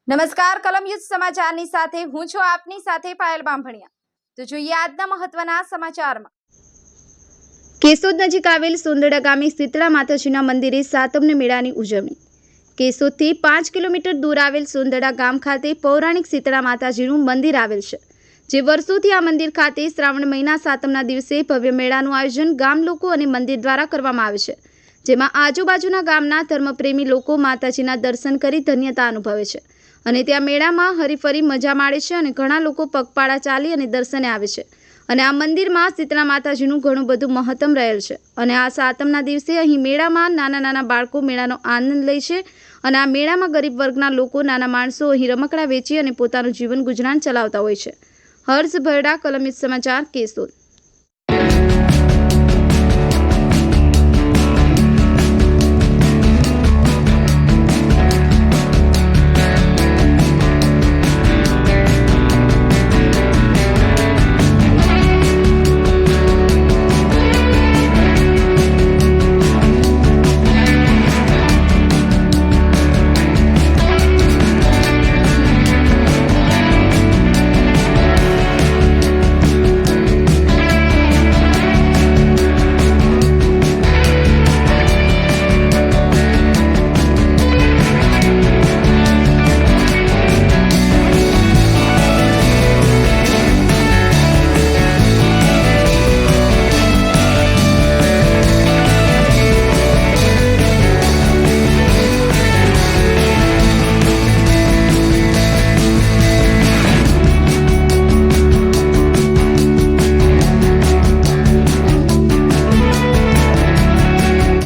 નમસ્કાર કલમ યુદ્ધ સમાચારની સાથે હું છું આપની સાથે પાયલ બામભણિયા। તો જોઈએ આજના મહત્વના સમાચારમાં। કેશોદ નજીક આવેલ સોંદડા ગામે શીતળા માતાજીના મંદિરે સાતમને મેળાની ઉજવણી। કેશોદથી 5 કિલોમીટર દૂર આવેલ સોંદડા ગામ ખાતે પૌરાણિક શીતળા માતાજીનું મંદિર આવેલ છે, જે વર્ષોથી આ મંદિર ખાતે શ્રાવણ મહિના સાતમના દિવસે ભવ્ય મેળાનું આયોજન ગામ લોકો અને મંદિર દ્વારા કરવામાં આવે છે, જેમાં આજુબાજુના ગામના ધર્મપ્રેમી લોકો માતાજીના દર્શન કરી ધન્યતા અનુભવે છે અને ત્યાં મેળામાં હરીફરી મજા માણે છે અને ઘણા લોકો પગપાળા ચાલી અને દર્શને આવે છે અને આ મંદિરમાં શીતળા માતાજીનું ઘણું બધું મહત્વ રહેલ છે અને આ સાતમના દિવસે અહીં મેળામાં નાના બાળકો મેળાનો આનંદ લે છે અને આ મેળામાં ગરીબ વર્ગના લોકો નાના માણસો અહીં રમકડા વેચી અને પોતાનું જીવન ગુજરાન ચલાવતા હોય છે। હર્ષ ભરડા, કલમ યુદ્ધ સમાચાર, કેશોદ।